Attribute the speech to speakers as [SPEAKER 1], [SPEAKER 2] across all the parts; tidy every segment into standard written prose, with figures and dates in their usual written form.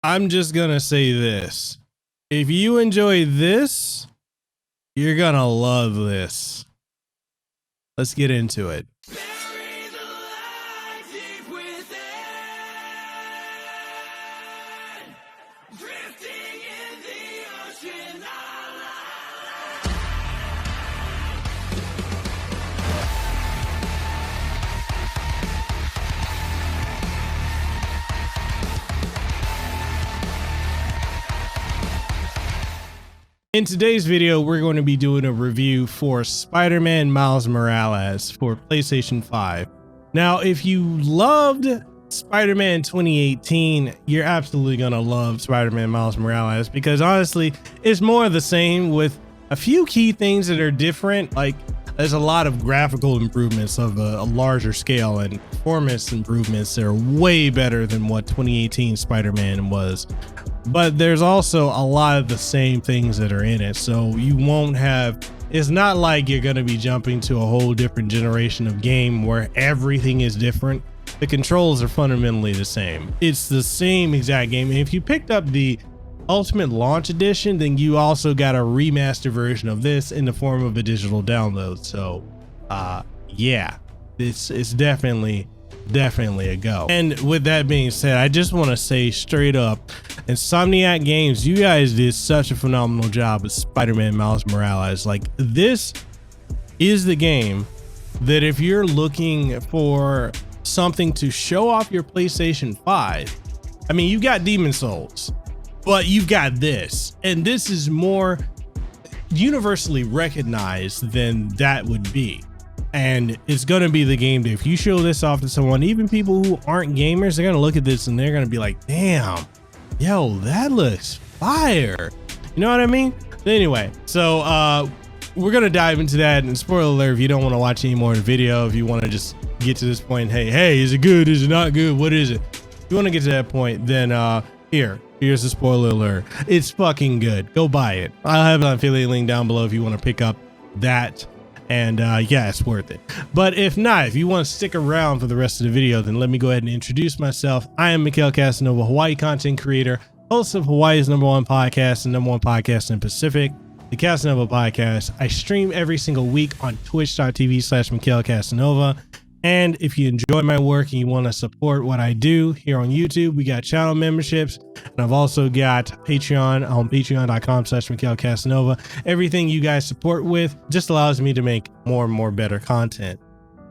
[SPEAKER 1] I'm just gonna say this. If you enjoy this, you're gonna love this. Let's get into it. In today's video, we're going to be doing a review for Spider-Man Miles Morales for PlayStation 5. Now, if you loved Spider-Man 2018, you're absolutely going to love Spider-Man Miles Morales because honestly, it's more of the same with a few key things that are different. Like there's a lot of graphical improvements of a larger scale and performance improvements that are way better than what 2018 Spider-Man was. But there's also a lot of the same things that are in it. So you won't have, it's not like you're going to be jumping to a whole different generation of game where everything is different. The controls are fundamentally the same. It's the same exact game. And if you picked up the Ultimate Launch Edition, then you also got a remastered version of this in the form of a digital download. So yeah, this is definitely a go. And with that being said, I just want to say straight up, Insomniac Games, you guys did such a phenomenal job with Spider-Man Miles Morales. Like, this is the game that if you're looking for something to show off your PlayStation 5, I mean, you got Demon's Souls, but you've got this, and this is more universally recognized than that would be. And it's going to be the game that if you show this off to someone, even people who aren't gamers, they're going to look at this and they're going to be like, damn, yo, that looks fire. You know what I mean? Anyway, so we're going to dive into that. And spoiler alert, if you don't want to watch any more of the video, if you want to just get to this point, hey, is it good? Is it not good? What is it? If you want to get to that point, then here's the spoiler alert. It's fucking good. Go buy it. I'll have an affiliate link down below if you want to pick up that. And yeah, it's worth it. But if not, if you want to stick around for the rest of the video, then let me go ahead and introduce myself. I am Mekel Kasanova, Hawaii content creator, host of Hawaii's #1 podcast and #1 podcast in Pacific, the Kasanova Podcast. I stream every single week on twitch.tv/Mekel Kasanova. And if you enjoy my work and you want to support what I do here on YouTube, we got channel memberships. And I've also got Patreon on patreon.com/Mekel Kasanova. Everything you guys support with just allows me to make more and more better content.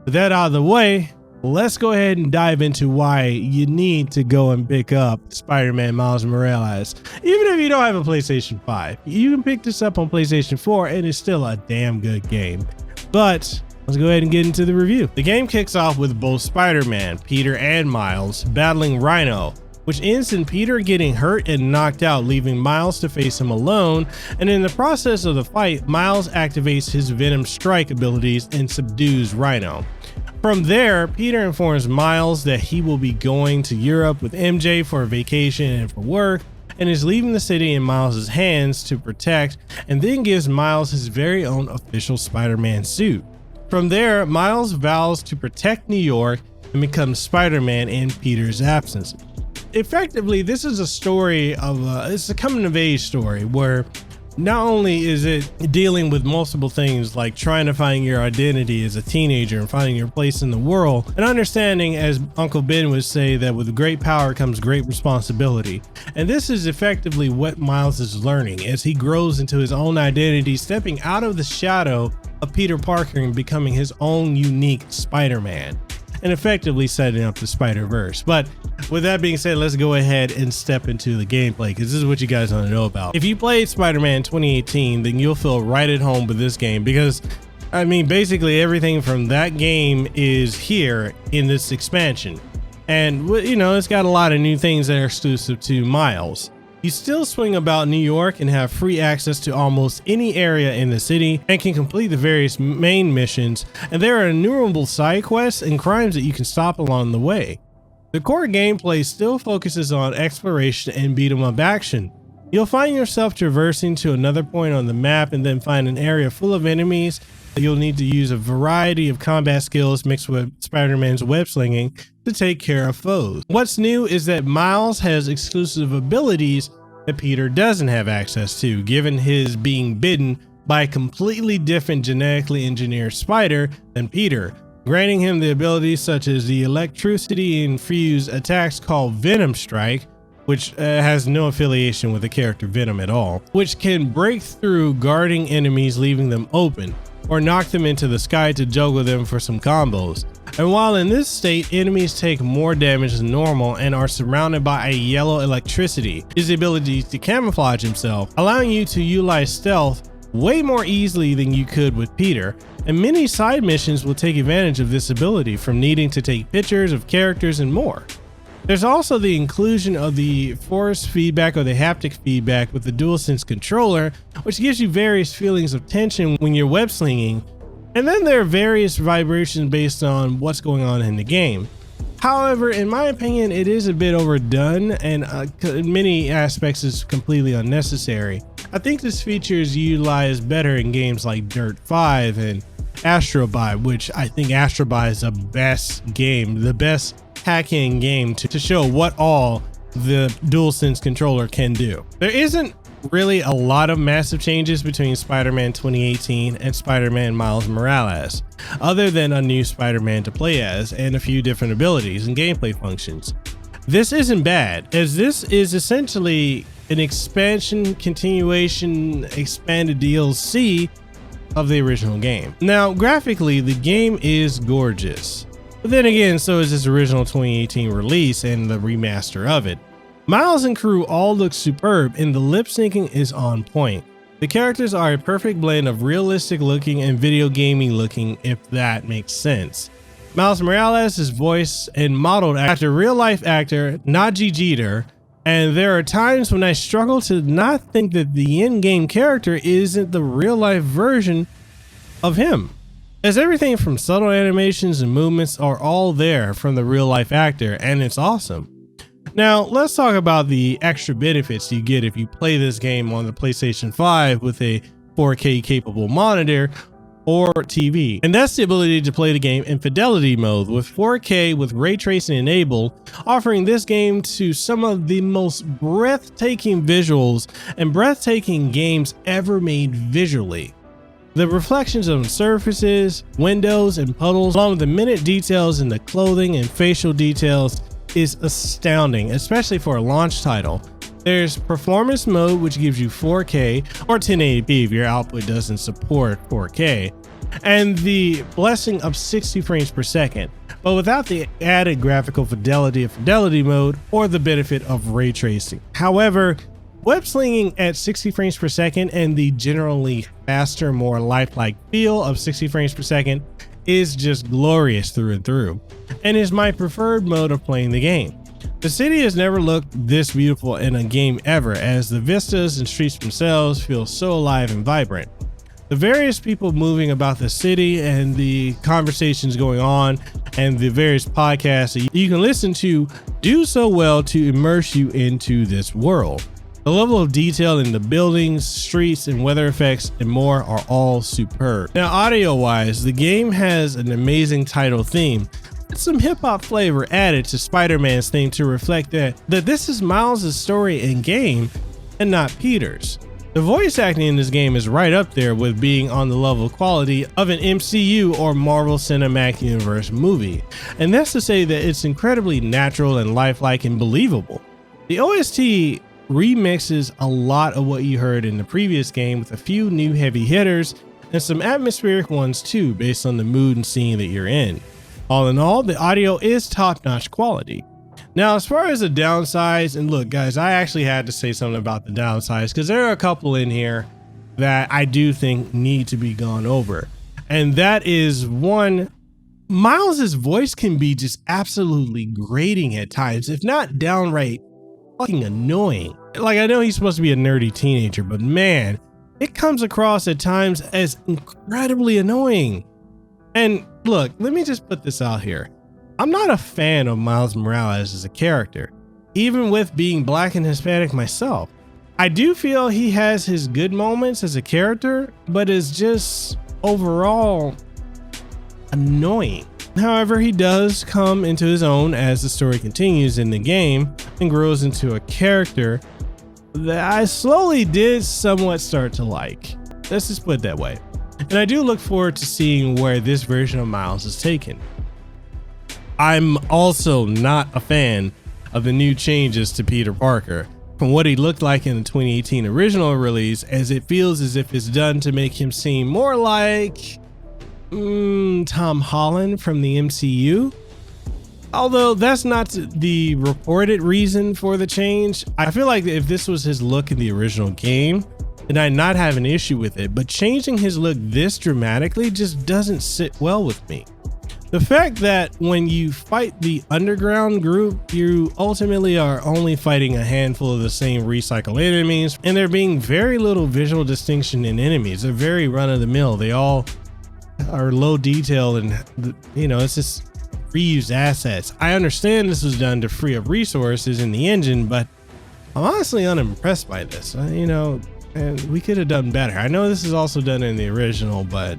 [SPEAKER 1] With that out of the way, let's go ahead and dive into why you need to go and pick up Spider-Man Miles Morales. Even if you don't have a PlayStation 5, you can pick this up on PlayStation 4 and it's still a damn good game. But let's go ahead and get into the review. The game kicks off with both Spider-Man, Peter, and Miles battling Rhino, which ends in Peter getting hurt and knocked out, leaving Miles to face him alone. And in the process of the fight, Miles activates his Venom Strike abilities and subdues Rhino. From there, Peter informs Miles that he will be going to Europe with MJ for a vacation and for work, and is leaving the city in Miles' hands to protect, and then gives Miles his very own official Spider-Man suit. From there, Miles vows to protect New York and becomes Spider-Man in Peter's absence. Effectively, this is a story of it's a coming of age story where not only is it dealing with multiple things like trying to find your identity as a teenager and finding your place in the world, and understanding, as Uncle Ben would say, that with great power comes great responsibility. And this is effectively what Miles is learning as he grows into his own identity, stepping out of the shadow of Peter Parker and becoming his own unique Spider-Man, and effectively setting up the Spider-Verse. But with that being said, let's go ahead and step into the gameplay, because this is what you guys want to know about. If you played Spider-Man 2018, then you'll feel right at home with this game, because I mean, basically everything from that game is here in this expansion. And you know, it's got a lot of new things that are exclusive to Miles. You still swing about New York and have free access to almost any area in the city and can complete the various main missions, and there are innumerable side quests and crimes that you can stop along the way. The core gameplay still focuses on exploration and beat 'em up action. You'll find yourself traversing to another point on the map and then find an area full of enemies You'll need to use a variety of combat skills mixed with Spider-Man's web slinging to take care of foes. What's new is that Miles has exclusive abilities that Peter doesn't have access to, given his being bitten by a completely different genetically engineered spider than Peter, granting him the abilities such as the electricity-infused attacks called Venom Strike, which has no affiliation with the character Venom at all, which can break through guarding enemies, leaving them open, or knock them into the sky to juggle them for some combos. And while in this state, enemies take more damage than normal and are surrounded by a yellow electricity, his ability to camouflage himself, allowing you to utilize stealth way more easily than you could with Peter, and many side missions will take advantage of this ability, from needing to take pictures of characters and more. There's also the inclusion of the force feedback, or the haptic feedback, with the DualSense controller, which gives you various feelings of tension when you're web slinging, and then there are various vibrations based on what's going on in the game. However, in my opinion, it is a bit overdone, and in many aspects is completely unnecessary. I think this feature is utilized better in games like Dirt 5 and Astro Boy, which I think Astro Boy is the best game, the best hacking game to show what all the DualSense controller can do. There isn't really a lot of massive changes between Spider-Man 2018 and Spider-Man Miles Morales, other than a new Spider-Man to play as and a few different abilities and gameplay functions. This isn't bad, as this is essentially an expansion, continuation, expanded DLC of the original game. Now, graphically, the game is gorgeous, but then again, so is this original 2018 release and the remaster of it. Miles and crew all look superb, and the lip syncing is on point. The characters are a perfect blend of realistic looking and video gaming looking, if that makes sense. Miles Morales is voiced and modeled after real life actor Najee Jeter, and there are times when I struggle to not think that the in-game character isn't the real life version of him, as everything from subtle animations and movements are all there from the real life actor, and it's awesome. Now, let's talk about the extra benefits you get if you play this game on the PlayStation 5 with a 4K capable monitor or TV. And that's the ability to play the game in fidelity mode with 4K with ray tracing enabled, offering this game to some of the most breathtaking visuals and breathtaking games ever made visually. The reflections on surfaces, windows, and puddles, along with the minute details in the clothing and facial details, is astounding, especially for a launch title. There's performance mode, which gives you 4K or 1080p if your output doesn't support 4K, and the blessing of 60 frames per second, but without the added graphical fidelity of fidelity mode or the benefit of ray tracing. However, web slinging at 60 frames per second and the generally faster, more lifelike feel of 60 frames per second is just glorious through and through, and is my preferred mode of playing the game. The city has never looked this beautiful in a game ever, as the vistas and streets themselves feel so alive and vibrant. The various people moving about the city and the conversations going on and the various podcasts that you can listen to do so well to immerse you into this world. The level of detail in the buildings, streets, and weather effects and more are all superb. Now, audio-wise, the game has an amazing title theme, with some hip-hop flavor added to Spider-Man's theme to reflect that this is Miles' story and game and not Peter's. The voice acting in this game is right up there with being on the level of quality of an MCU or Marvel Cinematic Universe movie, and that's to say that it's incredibly natural and lifelike and believable. The OST remixes a lot of what you heard in the previous game, with a few new heavy hitters and some atmospheric ones too, based on the mood and scene that you're in. All in all, the audio is top-notch quality. Now, as far as the downsides, and look guys, I actually had to say something about the downsides because there are a couple in here that I do think need to be gone over. And that is one, Miles's voice can be just absolutely grating at times, if not downright fucking annoying. Like, I know he's supposed to be a nerdy teenager, but man, it comes across at times as incredibly annoying. And look, let me just put this out here. I'm not a fan of Miles Morales as a character, even with being black and Hispanic myself. I do feel he has his good moments as a character, but is just overall annoying. However, he does come into his own as the story continues in the game and grows into a character that I slowly did somewhat start to like. Let's just put it that way. And I do look forward to seeing where this version of Miles is taken. I'm also not a fan of the new changes to Peter Parker from what he looked like in the 2018 original release, as it feels as if it's done to make him seem more like Tom Holland from the MCU. Although that's not the reported reason for the change. I feel like if this was his look in the original game, then I'd not have an issue with it, but changing his look this dramatically just doesn't sit well with me. The fact that when you fight the underground group, you ultimately are only fighting a handful of the same recycled enemies, and there being very little visual distinction in enemies. They're very run-of-the-mill. They all are low detail, and it's just reused assets. I understand this was done to free up resources in the engine, but I'm honestly unimpressed by this. And we could have done better. I know this is also done in the original, but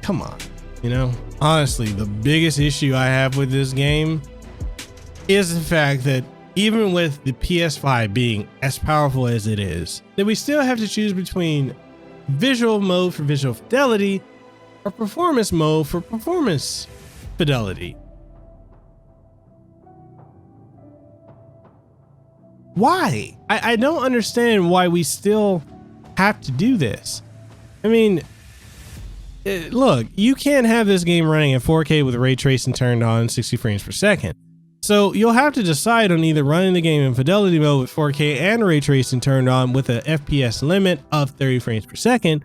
[SPEAKER 1] come on. Honestly, the biggest issue I have with this game is the fact that even with the PS5 being as powerful as it is, that we still have to choose between visual mode for visual fidelity or performance mode for performance fidelity. Why? I don't understand why we still have to do this. I mean, look, you can't have this game running at 4K with ray tracing turned on 60 frames per second. So you'll have to decide on either running the game in fidelity mode with 4K and ray tracing turned on with a FPS limit of 30 frames per second,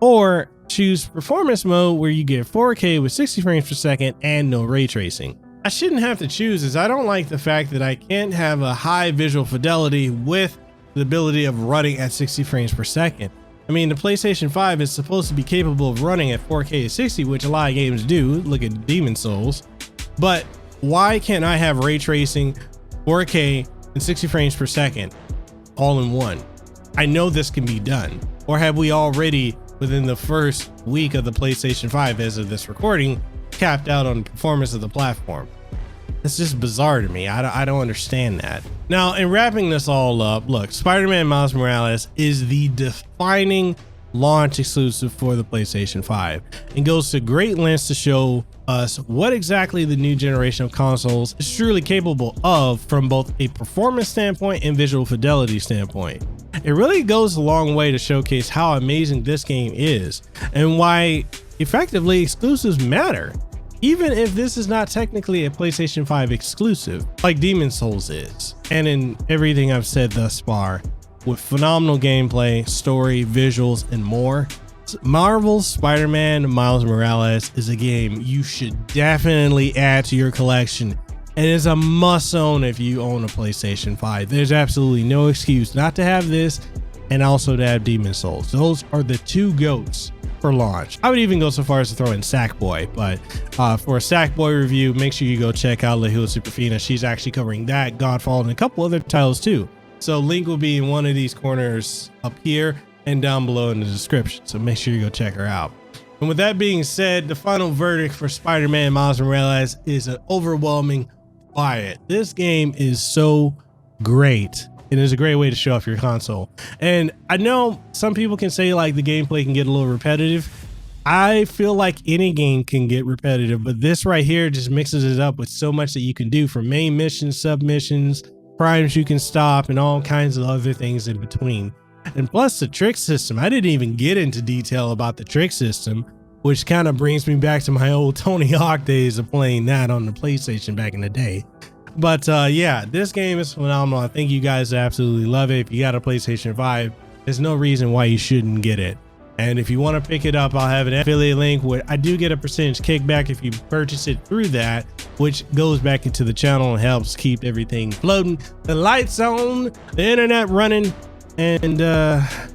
[SPEAKER 1] or choose performance mode where you get 4K with 60 frames per second and no ray tracing. I shouldn't have to choose, as I don't like the fact that I can't have a high visual fidelity with the ability of running at 60 frames per second. I mean, the PlayStation 5 is supposed to be capable of running at 4K at 60, which a lot of games do. Look at Demon's Souls. But why can't I have ray tracing, 4K, and 60 frames per second all in one? I know this can be done. Or have we already, within the first week of the PlayStation 5 as of this recording, capped out on the performance of the platform? It's just bizarre to me. I don't understand that. Now, in wrapping this all up, look, Spider-Man Miles Morales is the defining launch exclusive for the PlayStation 5 and goes to great lengths to show us what exactly the new generation of consoles is truly capable of from both a performance standpoint and visual fidelity standpoint. It really goes a long way to showcase how amazing this game is and why effectively exclusives matter. Even if this is not technically a PlayStation 5 exclusive, like Demon's Souls is. And in everything I've said thus far, with phenomenal gameplay, story, visuals, and more, Marvel's Spider-Man Miles Morales is a game you should definitely add to your collection, and is a must own if you own a PlayStation 5. There's absolutely no excuse not to have this and also to have Demon's Souls. Those are the two GOATs for launch. I would even go so far as to throw in Sackboy, but for a Sackboy review, make sure you go check out Lahila Superfina. She's actually covering that, Godfall, and a couple other titles too. So link will be in one of these corners up here and down below in the description. So make sure you go check her out. And with that being said, the final verdict for Spider-Man Miles Morales is an overwhelming buy it. This game is so great. It is a great way to show off your console. And I know some people can say like the gameplay can get a little repetitive. I feel like any game can get repetitive, but this right here just mixes it up with so much that you can do, from main missions, sub-missions, crimes you can stop, and all kinds of other things in between. And plus the trick system. I didn't even get into detail about the trick system, which kind of brings me back to my old Tony Hawk days of playing that on the PlayStation back in the day. But yeah, this game is phenomenal. I think you guys absolutely love it. If you got a PlayStation 5, there's no reason why you shouldn't get it. And if you want to pick it up, I'll have an affiliate link where I do get a percentage kickback if you purchase it through that, which goes back into the channel and helps keep everything floating, the lights on, the internet running, and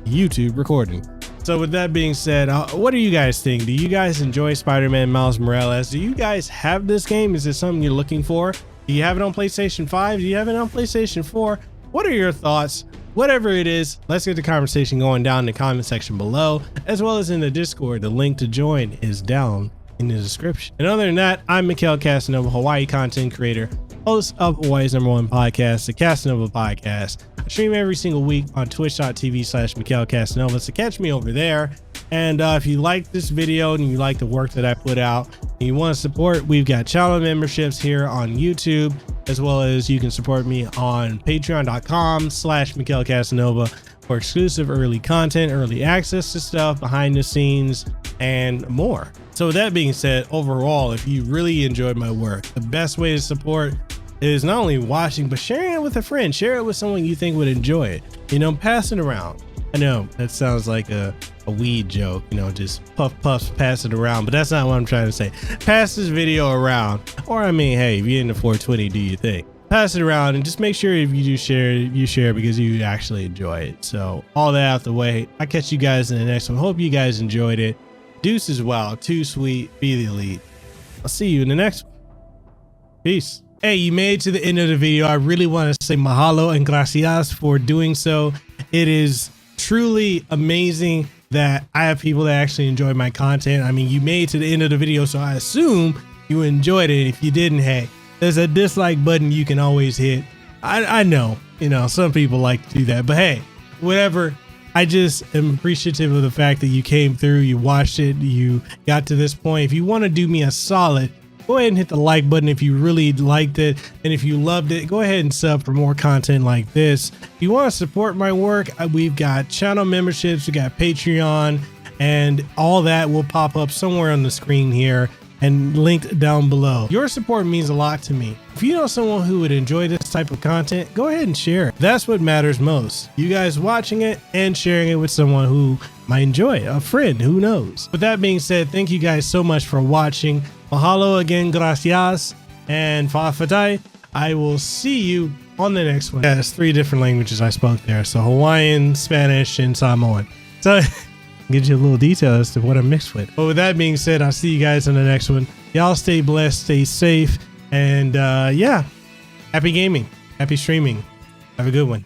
[SPEAKER 1] YouTube recording. So with that being said, what do you guys think? Do you guys enjoy Spider-Man Miles Morales? Do you guys have this game? Is it something you're looking for? Do you have it on PlayStation 5? Do you have it on PlayStation 4? What are your thoughts? whatever it is, let's get the conversation going down in the comment section below, as well as in the Discord. The link to join is down in the description. And other than that, I'm Mekel Kasanova, Hawaii content creator, host of Hawaii's #1 podcast, the Kasanova Podcast. I stream every single week on twitch.tv/Mekel Kasanova, so catch me over there. And if you like this video and you like the work that I put out and you want to support, we've got channel memberships here on YouTube, as well as you can support me on patreon.com/Mekel Kasanova for exclusive early content, early access to stuff, behind the scenes, and more. So with that being said, overall, if you really enjoyed my work, the best way to support is not only watching, but sharing it with a friend. Share it with someone you think would enjoy it. You know, pass it around. I know that sounds like a weed joke, you know, just puffs, pass it around, but that's not what I'm trying to say. Pass this video around, or I mean, hey, if you're into 420, do your thing. Pass it around and just make sure if you do share, you share because you actually enjoy it. So all that out the way, I'll catch you guys in the next one. Hope you guys enjoyed it. Deuce as well. Too sweet. Be the elite. I'll see you in the next one. Peace. Hey, you made it to the end of the video. I really want to say mahalo and gracias for doing so. It is truly amazing that I have people that actually enjoy my content. I mean, you made it to the end of the video, so I assume you enjoyed it. If you didn't, hey, there's a dislike button you can always hit. I know, you know, some people like to do that, but hey, whatever. I just am appreciative of the fact that you came through, you watched it, you got to this point. If you want to do me a solid, go ahead and hit the like button if you really liked it. And if you loved it, go ahead and sub for more content like this. If you want to support my work, we've got channel memberships, we got Patreon, and all that will pop up somewhere on the screen here and linked down below. Your support means a lot to me. If you know someone who would enjoy this type of content, go ahead and share it. That's what matters most. You guys watching it and sharing it with someone who might enjoy it, a friend, who knows. With that being said, thank you guys so much for watching. Mahalo again, gracias, and fa'afetai. I will see you on the next one. Yeah, there's 3 different languages I spoke there. So Hawaiian, Spanish, and Samoan. So gives you a little detail as to what I'm mixed with. But with that being said, I'll see you guys in the next one. Y'all stay blessed, stay safe, and yeah, happy gaming, happy streaming. Have a good one.